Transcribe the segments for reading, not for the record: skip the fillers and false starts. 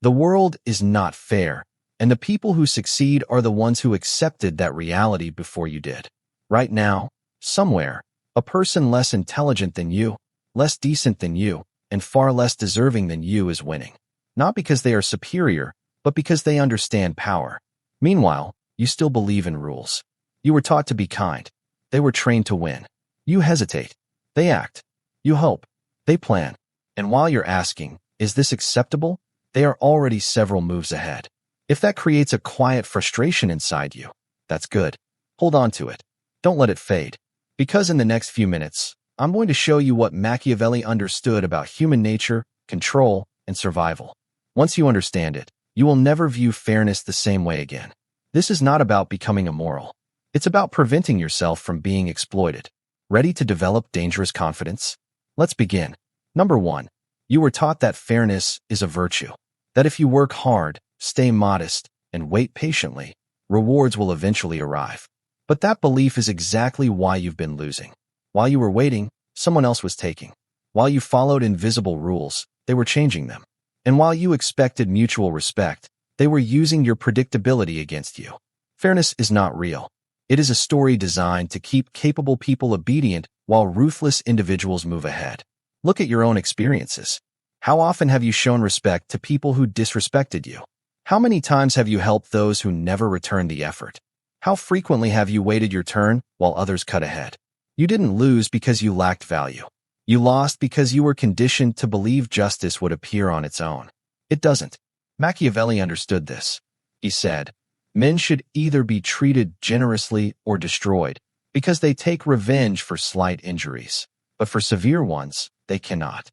The world is not fair, and the people who succeed are the ones who accepted that reality before you did. Right now, somewhere, a person less intelligent than you, less decent than you, and far less deserving than you is winning. Not because they are superior, but because they understand power. Meanwhile, you still believe in rules. You were taught to be kind. They were trained to win. You hesitate. They act. You hope. They plan. And while you're asking, is this acceptable? They are already several moves ahead. If that creates a quiet frustration inside you, that's good. Hold on to it. Don't let it fade. Because in the next few minutes, I'm going to show you what Machiavelli understood about human nature, control, and survival. Once you understand it, you will never view fairness the same way again. This is not about becoming immoral. It's about preventing yourself from being exploited. Ready to develop dangerous confidence? Let's begin. Number 1. You were taught that fairness is a virtue. That if you work hard, stay modest, and wait patiently, rewards will eventually arrive. But that belief is exactly why you've been losing. While you were waiting, someone else was taking. While you followed invisible rules, they were changing them. And while you expected mutual respect, they were using your predictability against you. Fairness is not real. It is a story designed to keep capable people obedient while ruthless individuals move ahead. Look at your own experiences. How often have you shown respect to people who disrespected you? How many times have you helped those who never returned the effort? How frequently have you waited your turn while others cut ahead? You didn't lose because you lacked value. You lost because you were conditioned to believe justice would appear on its own. It doesn't. Machiavelli understood this. He said, men should either be treated generously or destroyed because they take revenge for slight injuries, but for severe ones, they cannot.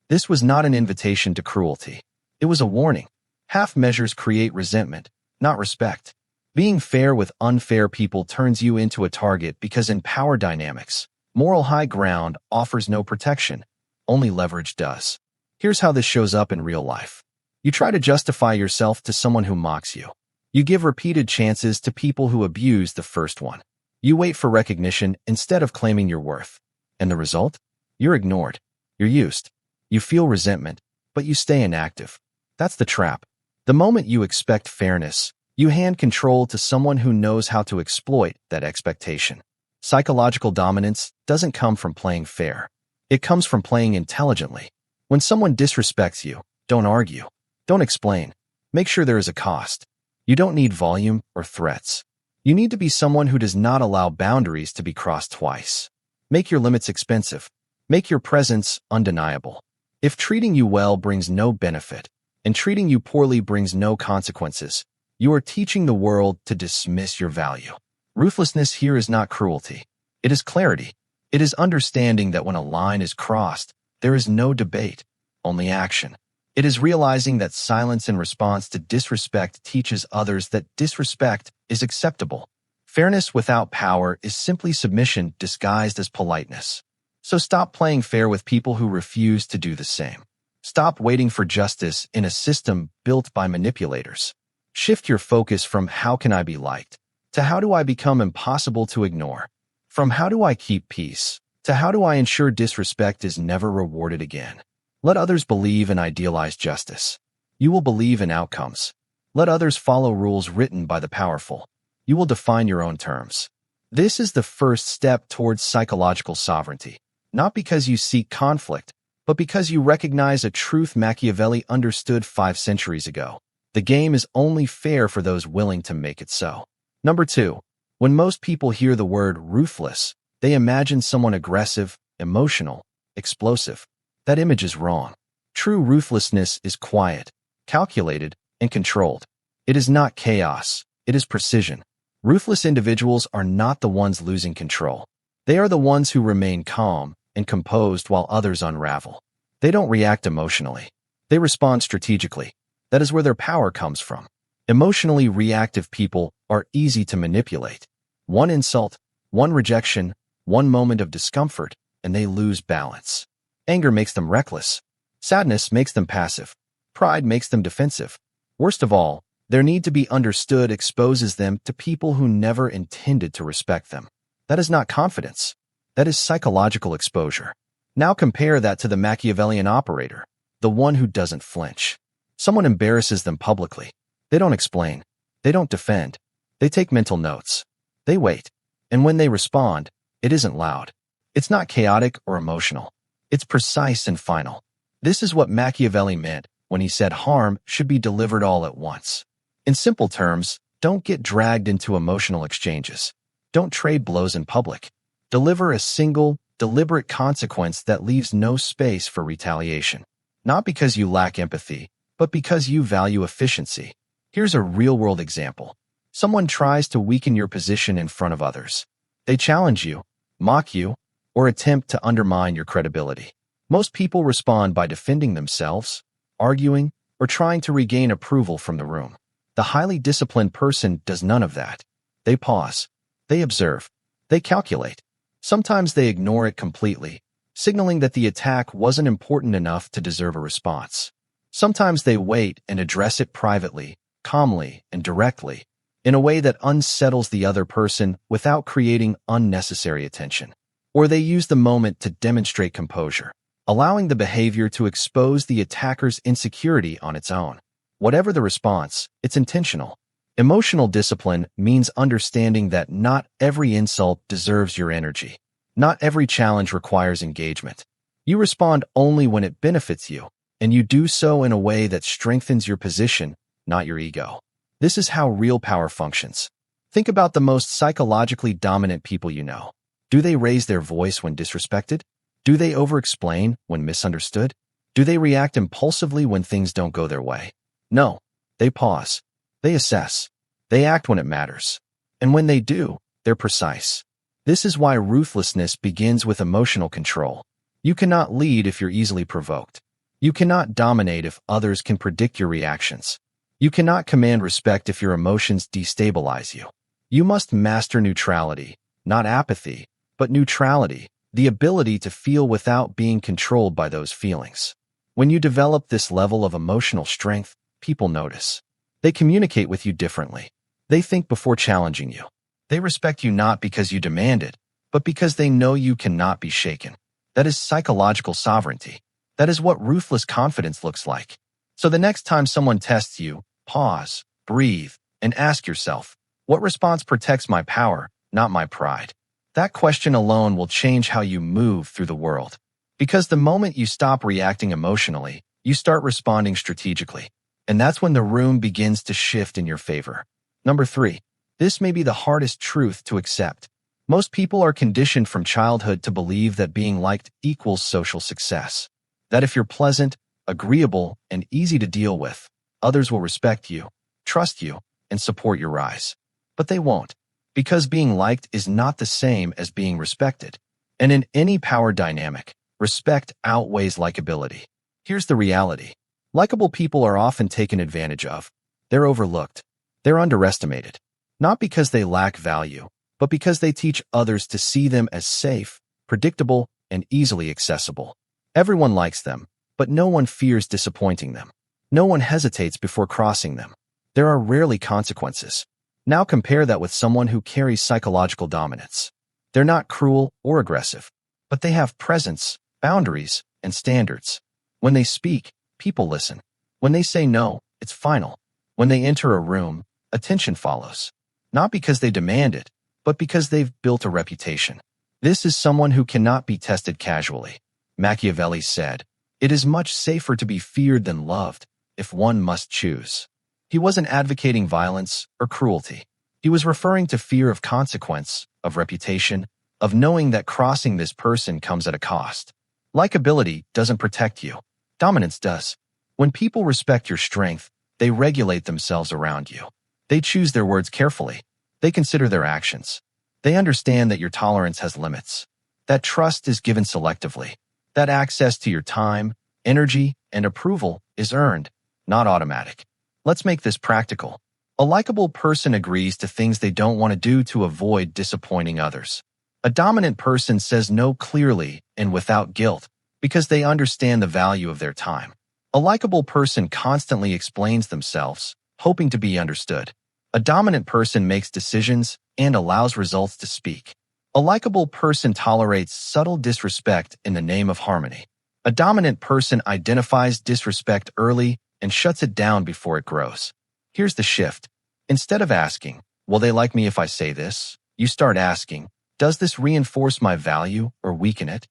This was not an invitation to cruelty. It was a warning. Half measures create resentment, not respect. Being fair with unfair people turns you into a target because in power dynamics, moral high ground offers no protection, only leverage does. Here's how this shows up in real life. You try to justify yourself to someone who mocks you. You give repeated chances to people who abuse the first one. You wait for recognition instead of claiming your worth. And the result? You're ignored. You're used. You feel resentment, but you stay inactive. That's the trap. The moment you expect fairness, you hand control to someone who knows how to exploit that expectation. Psychological dominance doesn't come from playing fair. It comes from playing intelligently. When someone disrespects you, don't argue. Don't explain. Make sure there is a cost. You don't need volume or threats. You need to be someone who does not allow boundaries to be crossed twice. Make your limits expensive. Make your presence undeniable. If treating you well brings no benefit, and treating you poorly brings no consequences, you are teaching the world to dismiss your value. Ruthlessness here is not cruelty. It is clarity. It is understanding that when a line is crossed, there is no debate, only action. It is realizing that silence in response to disrespect teaches others that disrespect is acceptable. Fairness without power is simply submission disguised as politeness. So stop playing fair with people who refuse to do the same. Stop waiting for justice in a system built by manipulators. Shift your focus from how can I be liked to how do I become impossible to ignore. From how do I keep peace to how do I ensure disrespect is never rewarded again. Let others believe in idealized justice. You will believe in outcomes. Let others follow rules written by the powerful. You will define your own terms. This is the first step towards psychological sovereignty, not because you seek conflict, but because you recognize a truth Machiavelli understood 5 centuries ago. The game is only fair for those willing to make it so. Number 2. When most people hear the word ruthless, they imagine someone aggressive, emotional, explosive. That image is wrong. True ruthlessness is quiet, calculated, and controlled. It is not chaos. It is precision. Ruthless individuals are not the ones losing control. They are the ones who remain calm and composed while others unravel. They don't react emotionally. They respond strategically. That is where their power comes from. Emotionally reactive people are easy to manipulate. One insult, one rejection, one moment of discomfort, and they lose balance. Anger makes them reckless. Sadness makes them passive. Pride makes them defensive. Worst of all, their need to be understood exposes them to people who never intended to respect them. That is not confidence. That is psychological exposure. Now compare that to the Machiavellian operator, the one who doesn't flinch. Someone embarrasses them publicly. They don't explain. They don't defend. They take mental notes. They wait. And when they respond, it isn't loud. It's not chaotic or emotional. It's precise and final. This is what Machiavelli meant when he said harm should be delivered all at once. In simple terms, don't get dragged into emotional exchanges. Don't trade blows in public. Deliver a single, deliberate consequence that leaves no space for retaliation. Not because you lack empathy, but because you value efficiency. Here's a real-world example. Someone tries to weaken your position in front of others. They challenge you, mock you, or attempt to undermine your credibility. Most people respond by defending themselves, arguing, or trying to regain approval from the room. The highly disciplined person does none of that. They pause. They observe. They calculate. Sometimes they ignore it completely, signaling that the attack wasn't important enough to deserve a response. Sometimes they wait and address it privately, calmly, and directly, in a way that unsettles the other person without creating unnecessary attention. Or they use the moment to demonstrate composure, allowing the behavior to expose the attacker's insecurity on its own. Whatever the response, it's intentional. Emotional discipline means understanding that not every insult deserves your energy. Not every challenge requires engagement. You respond only when it benefits you, and you do so in a way that strengthens your position, not your ego. This is how real power functions. Think about the most psychologically dominant people you know. Do they raise their voice when disrespected? Do they over-explain when misunderstood? Do they react impulsively when things don't go their way? No. They pause. They assess. They act when it matters. And when they do, they're precise. This is why ruthlessness begins with emotional control. You cannot lead if you're easily provoked. You cannot dominate if others can predict your reactions. You cannot command respect if your emotions destabilize you. You must master neutrality, not apathy, but neutrality, the ability to feel without being controlled by those feelings. When you develop this level of emotional strength, people notice. They communicate with you differently. They think before challenging you. They respect you not because you demand it, but because they know you cannot be shaken. That is psychological sovereignty. That is what ruthless confidence looks like. So the next time someone tests you, pause, breathe, and ask yourself, what response protects my power, not my pride? That question alone will change how you move through the world. Because the moment you stop reacting emotionally, you start responding strategically. And that's when the room begins to shift in your favor. Number 3. This may be the hardest truth to accept. Most people are conditioned from childhood to believe that being liked equals social success. That if you're pleasant, agreeable, and easy to deal with, others will respect you, trust you, and support your rise. But they won't, because being liked is not the same as being respected. And in any power dynamic, respect outweighs likability. Here's the reality. Likable people are often taken advantage of. They're overlooked. They're underestimated. Not because they lack value, but because they teach others to see them as safe, predictable, and easily accessible. Everyone likes them, but no one fears disappointing them. No one hesitates before crossing them. There are rarely consequences. Now compare that with someone who carries psychological dominance. They're not cruel or aggressive, but they have presence, boundaries, and standards. When they speak, people listen. When they say no, it's final. When they enter a room, attention follows. Not because they demand it, but because they've built a reputation. This is someone who cannot be tested casually. Machiavelli said, "It is much safer to be feared than loved, if one must choose." He wasn't advocating violence or cruelty. He was referring to fear of consequence, of reputation, of knowing that crossing this person comes at a cost. Likability doesn't protect you. Dominance does. When people respect your strength, they regulate themselves around you. They choose their words carefully. They consider their actions. They understand that your tolerance has limits. That trust is given selectively. That access to your time, energy, and approval is earned, not automatic. Let's make this practical. A likable person agrees to things they don't want to do to avoid disappointing others. A dominant person says no clearly and without guilt because they understand the value of their time. A likable person constantly explains themselves, hoping to be understood. A dominant person makes decisions and allows results to speak. A likable person tolerates subtle disrespect in the name of harmony. A dominant person identifies disrespect early and shuts it down before it grows. Here's the shift. Instead of asking, will they like me if I say this? You start asking, does this reinforce my value or weaken it?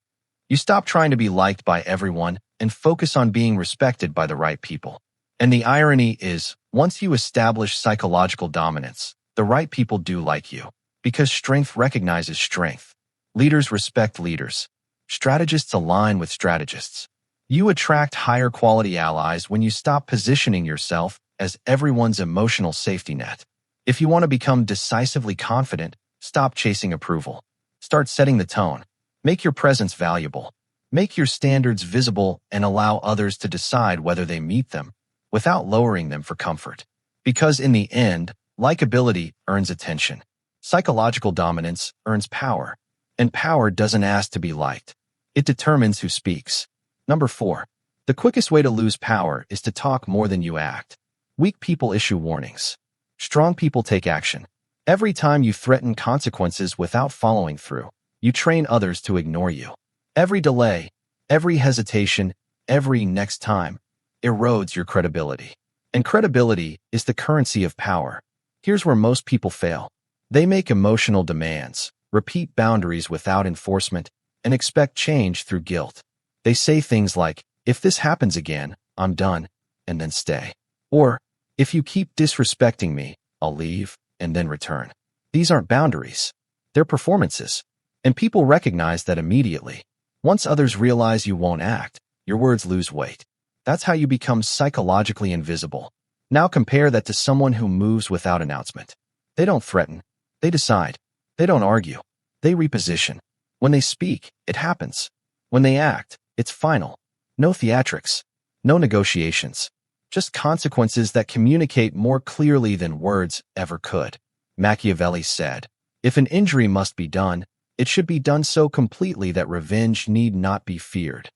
You stop trying to be liked by everyone and focus on being respected by the right people. And the irony is, once you establish psychological dominance, the right people do like you. Because strength recognizes strength. Leaders respect leaders. Strategists align with strategists. You attract higher quality allies when you stop positioning yourself as everyone's emotional safety net. If you want to become decisively confident, stop chasing approval. Start setting the tone. Make your presence valuable. Make your standards visible and allow others to decide whether they meet them without lowering them for comfort. Because in the end, likability earns attention. Psychological dominance earns power. And power doesn't ask to be liked. It determines who speaks. Number 4. The quickest way to lose power is to talk more than you act. Weak people issue warnings. Strong people take action. Every time you threaten consequences without following through, you train others to ignore you. Every delay, every hesitation, every next time erodes your credibility. And credibility is the currency of power. Here's where most people fail. They make emotional demands, repeat boundaries without enforcement, and expect change through guilt. They say things like, if this happens again, I'm done, and then stay. Or, if you keep disrespecting me, I'll leave, and then return. These aren't boundaries. They're performances. And people recognize that immediately. Once others realize you won't act, your words lose weight. That's how you become psychologically invisible. Now compare that to someone who moves without announcement. They don't threaten. They decide. They don't argue. They reposition. When they speak, it happens. When they act, it's final. No theatrics. No negotiations. Just consequences that communicate more clearly than words ever could. Machiavelli said, if an injury must be done, it should be done so completely that revenge need not be feared.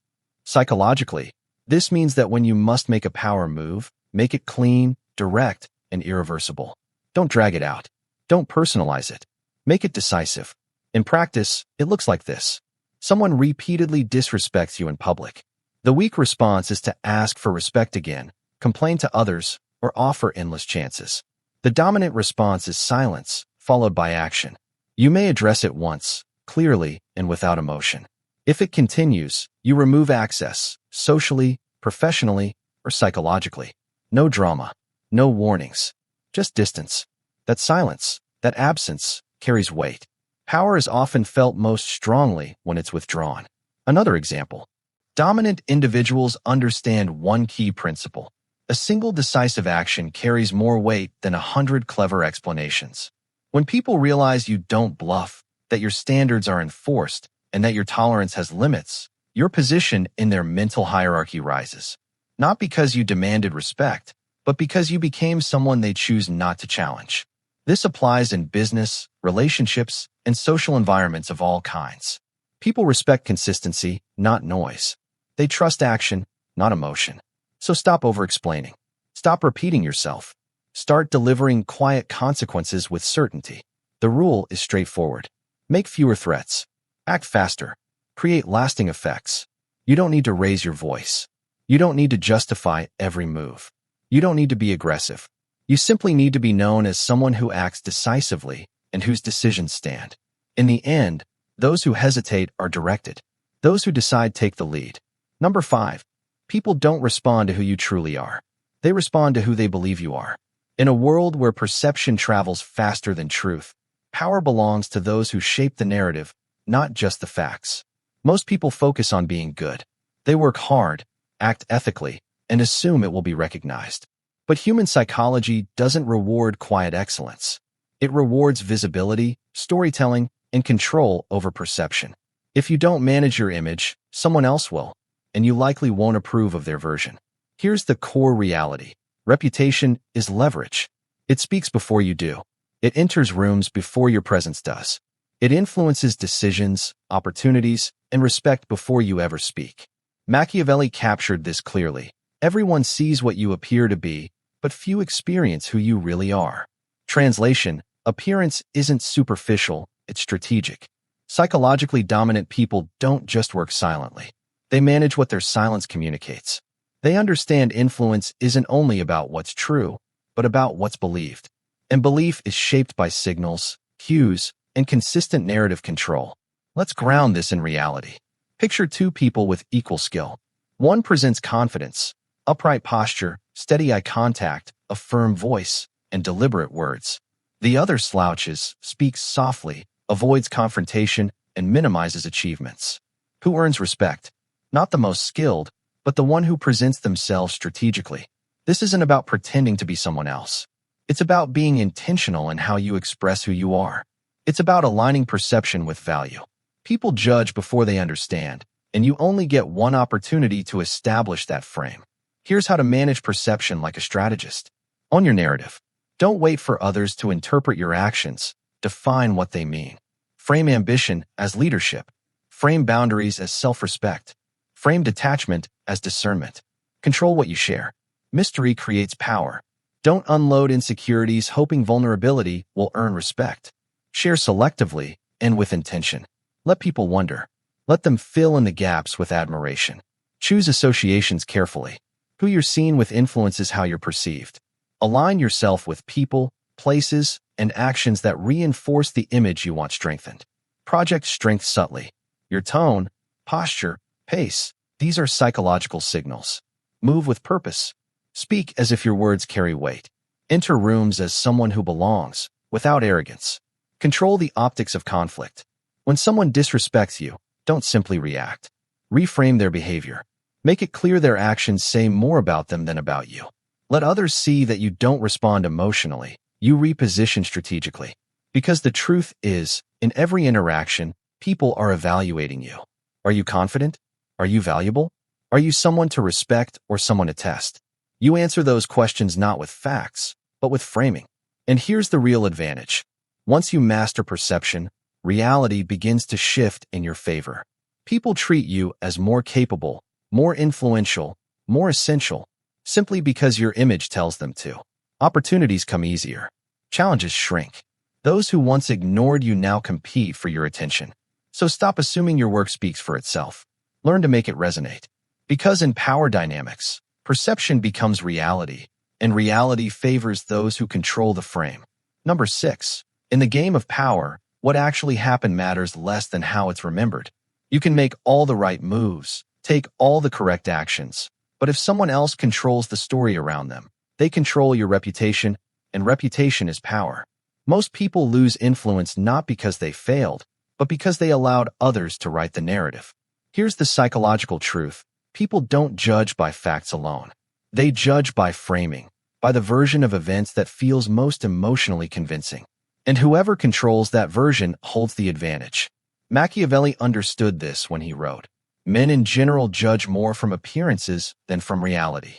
Psychologically, this means that when you must make a power move, make it clean, direct, and irreversible. Don't drag it out. Don't personalize it. Make it decisive. In practice, it looks like this. Someone repeatedly disrespects you in public. The weak response is to ask for respect again, complain to others, or offer endless chances. The dominant response is silence, followed by action. You may address it once, clearly, and without emotion. If it continues, you remove access, socially, professionally, or psychologically. No drama, no warnings, just distance. That silence, that absence, carries weight. Power is often felt most strongly when it's withdrawn. Another example. Dominant individuals understand one key principle. A single decisive action carries more weight than 100 clever explanations. When people realize you don't bluff, that your standards are enforced, and that your tolerance has limits, your position in their mental hierarchy rises. Not because you demanded respect, but because you became someone they choose not to challenge. This applies in business, relationships, and social environments of all kinds. People respect consistency, not noise. They trust action, not emotion. So stop over-explaining. Stop repeating yourself. Start delivering quiet consequences with certainty. The rule is straightforward. Make fewer threats. Act faster. Create lasting effects. You don't need to raise your voice. You don't need to justify every move. You don't need to be aggressive. You simply need to be known as someone who acts decisively and whose decisions stand. In the end, those who hesitate are directed. Those who decide take the lead. Number 5. People don't respond to who you truly are. They respond to who they believe you are. In a world where perception travels faster than truth, power belongs to those who shape the narrative, not just the facts. Most people focus on being good. They work hard, act ethically, and assume it will be recognized. But human psychology doesn't reward quiet excellence. It rewards visibility, storytelling, and control over perception. If you don't manage your image, someone else will, and you likely won't approve of their version. Here's the core reality. Reputation is leverage. It speaks before you do. It enters rooms before your presence does. It influences decisions, opportunities, and respect before you ever speak. Machiavelli captured this clearly. Everyone sees what you appear to be, but few experience who you really are. Translation: appearance isn't superficial, it's strategic. Psychologically dominant people don't just work silently. They manage what their silence communicates. They understand influence isn't only about what's true, but about what's believed. And belief is shaped by signals, cues, and consistent narrative control. Let's ground this in reality. Picture two people with equal skill. One presents confidence, upright posture, steady eye contact, a firm voice, and deliberate words. The other slouches, speaks softly, avoids confrontation, and minimizes achievements. Who earns respect? Not the most skilled, but the one who presents themselves strategically. This isn't about pretending to be someone else. It's about being intentional in how you express who you are. It's about aligning perception with value. People judge before they understand, and you only get one opportunity to establish that frame. Here's how to manage perception like a strategist. Own your narrative. Don't wait for others to interpret your actions. Define what they mean. Frame ambition as leadership. Frame boundaries as self-respect. Frame detachment as discernment. Control what you share. Mystery creates power. Don't unload insecurities hoping vulnerability will earn respect. Share selectively and with intention. Let people wonder. Let them fill in the gaps with admiration. Choose associations carefully. Who you're seen with influences how you're perceived. Align yourself with people, places, and actions that reinforce the image you want strengthened. Project strength subtly. Your tone, posture, pace, these are psychological signals. Move with purpose. Speak as if your words carry weight. Enter rooms as someone who belongs, without arrogance. Control the optics of conflict. When someone disrespects you, don't simply react. Reframe their behavior. Make it clear their actions say more about them than about you. Let others see that you don't respond emotionally. You reposition strategically. Because the truth is, in every interaction, people are evaluating you. Are you confident? Are you valuable? Are you someone to respect or someone to test? You answer those questions not with facts, but with framing. And here's the real advantage. Once you master perception, reality begins to shift in your favor. People treat you as more capable, more influential, more essential, simply because your image tells them to. Opportunities come easier. Challenges shrink. Those who once ignored you now compete for your attention. So stop assuming your work speaks for itself. Learn to make it resonate. Because in power dynamics, perception becomes reality, and reality favors those who control the frame. Number 6. In the game of power, what actually happened matters less than how it's remembered. You can make all the right moves, take all the correct actions, but if someone else controls the story around them, they control your reputation, and reputation is power. Most people lose influence not because they failed, but because they allowed others to write the narrative. Here's the psychological truth. People don't judge by facts alone. They judge by framing, by the version of events that feels most emotionally convincing. And whoever controls that version holds the advantage. Machiavelli understood this when he wrote, "Men in general judge more from appearances than from reality."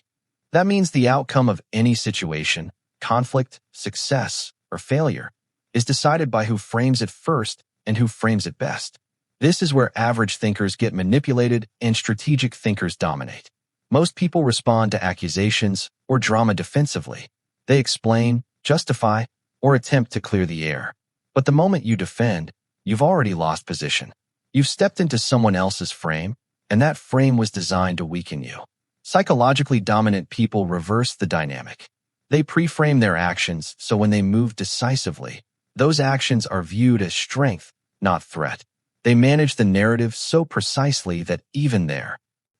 That means the outcome of any situation, conflict, success, or failure, is decided by who frames it first and who frames it best. This is where average thinkers get manipulated and strategic thinkers dominate. Most people respond to accusations or drama defensively. They explain, justify, or attempt to clear the air. But the moment you defend, you've already lost position. You've stepped into someone else's frame, and that frame was designed to weaken you. Psychologically dominant people reverse the dynamic. They pre-frame their actions so when they move decisively, those actions are viewed as strength, not threat. They manage the narrative so precisely that even their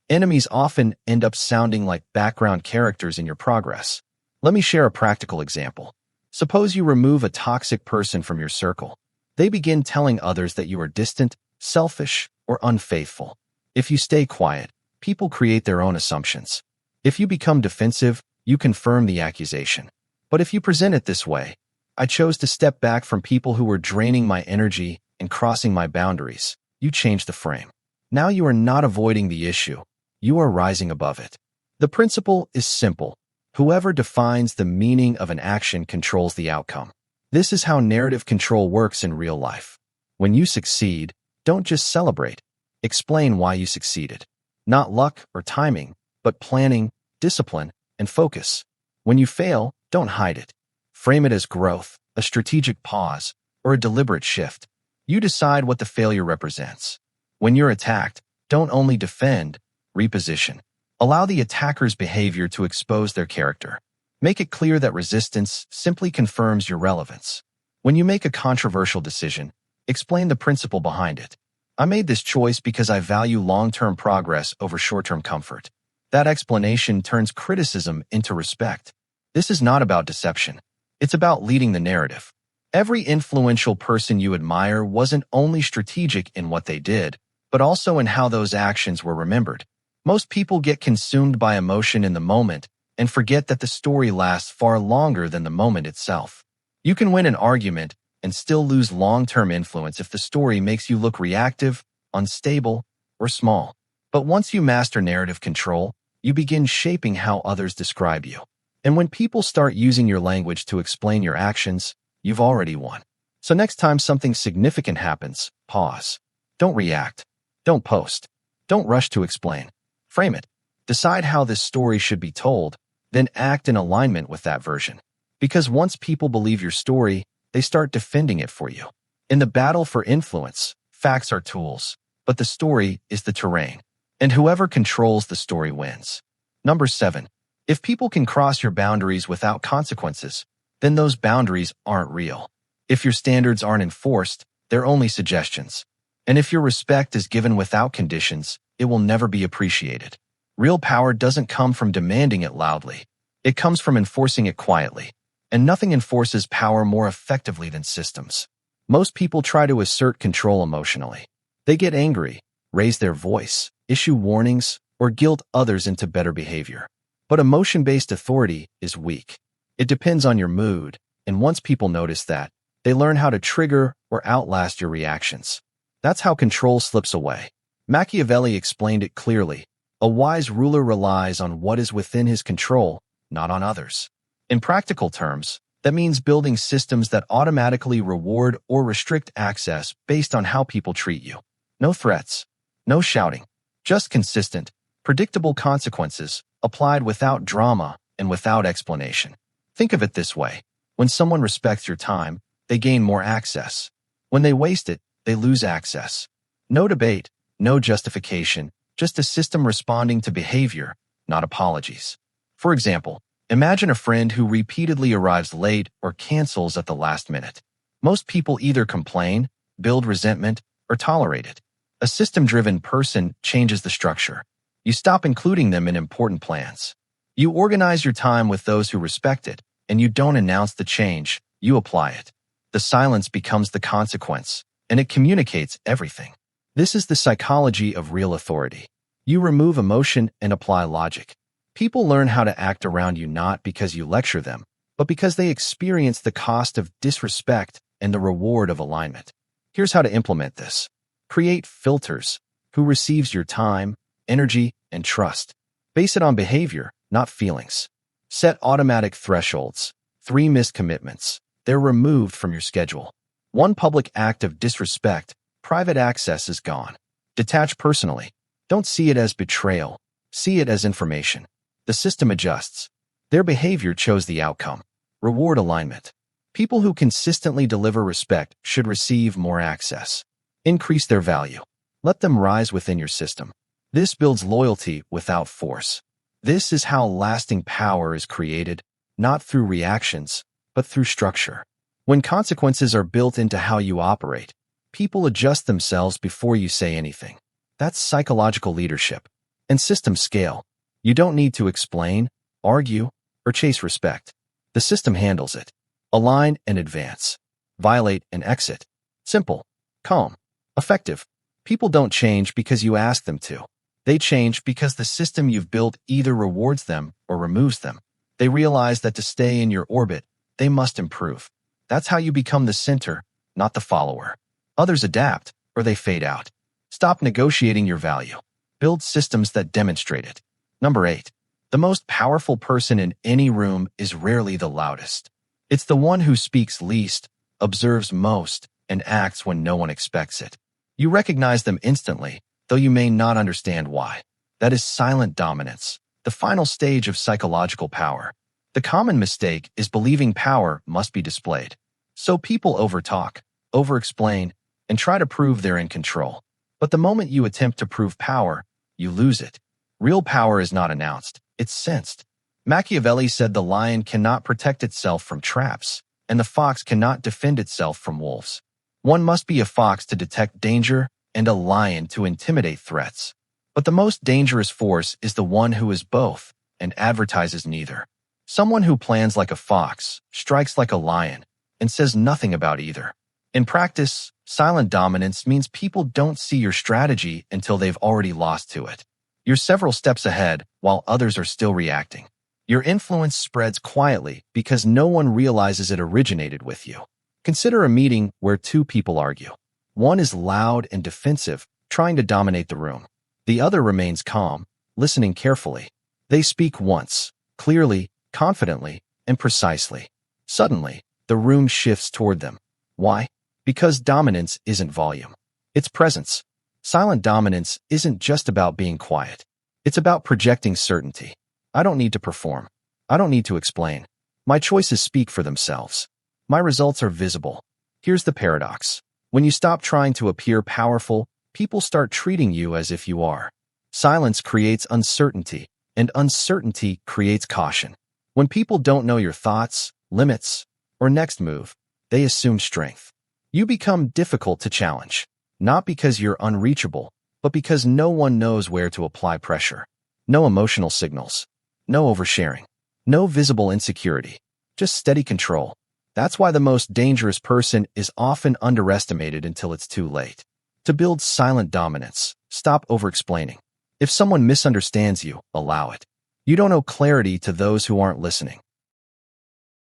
enemies often end up sounding like background characters in your progress. Let me share a practical example. Suppose you remove a toxic person from your circle. They begin telling others that you are distant, selfish, or unfaithful. If you stay quiet, people create their own assumptions. If you become defensive, you confirm the accusation. But if you present it this way, "I chose to step back from people who were draining my energy and crossing my boundaries," you change the frame. Now you are not avoiding the issue. You are rising above it. The principle is simple. Whoever defines the meaning of an action controls the outcome. This is how narrative control works in real life. When you succeed, don't just celebrate. Explain why you succeeded. Not luck or timing, but planning, discipline, and focus. When you fail, don't hide it. Frame it as growth, a strategic pause, or a deliberate shift. You decide what the failure represents. When you're attacked, don't only defend, reposition. Allow the attacker's behavior to expose their character. Make it clear that resistance simply confirms your relevance. When you make a controversial decision, explain the principle behind it. I made this choice because I value long-term progress over short-term comfort. That explanation turns criticism into respect. This is not about deception. It's about leading the narrative. Every influential person you admire wasn't only strategic in what they did, but also in how those actions were remembered. Most people get consumed by emotion in the moment and forget that the story lasts far longer than the moment itself. You can win an argument and still lose long-term influence if the story makes you look reactive, unstable, or small. But once you master narrative control, you begin shaping how others describe you. And when people start using your language to explain your actions, you've already won. So next time something significant happens, pause. Don't react. Don't post. Don't rush to explain. Frame it. Decide how this story should be told, then act in alignment with that version. Because once people believe your story, they start defending it for you. In the battle for influence, facts are tools, but the story is the terrain. And whoever controls the story wins. Number 7. If people can cross your boundaries without consequences, then those boundaries aren't real. If your standards aren't enforced, they're only suggestions. And if your respect is given without conditions, it will never be appreciated. Real power doesn't come from demanding it loudly. It comes from enforcing it quietly. And nothing enforces power more effectively than systems. Most people try to assert control emotionally. They get angry, raise their voice, issue warnings, or guilt others into better behavior. But emotion-based authority is weak. It depends on your mood, and once people notice that, they learn how to trigger or outlast your reactions. That's how control slips away. Machiavelli explained it clearly. A wise ruler relies on what is within his control, not on others. In practical terms, that means building systems that automatically reward or restrict access based on how people treat you. No threats, no shouting, just consistent, predictable consequences applied without drama and without explanation. Think of it this way. When someone respects your time, they gain more access. When they waste it, they lose access. No debate, no justification, just a system responding to behavior, not apologies. For example, imagine a friend who repeatedly arrives late or cancels at the last minute. Most people either complain, build resentment, or tolerate it. A system-driven person changes the structure. You stop including them in important plans. You organize your time with those who respect it, and you don't announce the change, you apply it. The silence becomes the consequence, and it communicates everything. This is the psychology of real authority. You remove emotion and apply logic. People learn how to act around you not because you lecture them, but because they experience the cost of disrespect and the reward of alignment. Here's how to implement this. Create filters. Who receives your time, energy, and trust? Base it on behavior, not feelings. Set automatic thresholds. 3 missed commitments. They're removed from your schedule. 1 public act of disrespect. Private access is gone. Detach personally. Don't see it as betrayal. See it as information. The system adjusts. Their behavior chose the outcome. Reward alignment. People who consistently deliver respect should receive more access. Increase their value. Let them rise within your system. This builds loyalty without force. This is how lasting power is created, not through reactions, but through structure. When consequences are built into how you operate, people adjust themselves before you say anything. That's psychological leadership. And systems scale. You don't need to explain, argue, or chase respect. The system handles it. Align and advance. Violate and exit. Simple. Calm. Effective. People don't change because you ask them to. They change because the system you've built either rewards them or removes them. They realize that to stay in your orbit, they must improve. That's how you become the center, not the follower. Others adapt, or they fade out. Stop negotiating your value. Build systems that demonstrate it. Number 8. The most powerful person in any room is rarely the loudest. It's the one who speaks least, observes most, and acts when no one expects it. You recognize them instantly, though you may not understand why. That is silent dominance, the final stage of psychological power. The common mistake is believing power must be displayed. So people overtalk, over-explain, and try to prove they're in control. But the moment you attempt to prove power, you lose it. Real power is not announced, it's sensed. Machiavelli said the lion cannot protect itself from traps, and the fox cannot defend itself from wolves. One must be a fox to detect danger and a lion to intimidate threats. But the most dangerous force is the one who is both and advertises neither. Someone who plans like a fox, strikes like a lion, and says nothing about either. In practice, silent dominance means people don't see your strategy until they've already lost to it. You're several steps ahead while others are still reacting. Your influence spreads quietly because no one realizes it originated with you. Consider a meeting where two people argue. One is loud and defensive, trying to dominate the room. The other remains calm, listening carefully. They speak once, clearly, confidently, and precisely. Suddenly, the room shifts toward them. Why? Because dominance isn't volume. It's presence. Silent dominance isn't just about being quiet. It's about projecting certainty. I don't need to perform. I don't need to explain. My choices speak for themselves. My results are visible. Here's the paradox. When you stop trying to appear powerful, people start treating you as if you are. Silence creates uncertainty, and uncertainty creates caution. When people don't know your thoughts, limits, or next move, they assume strength. You become difficult to challenge, not because you're unreachable, but because no one knows where to apply pressure. No emotional signals, no oversharing, no visible insecurity, just steady control. That's why the most dangerous person is often underestimated until it's too late. To build silent dominance, stop over-explaining. If someone misunderstands you, allow it. You don't owe clarity to those who aren't listening.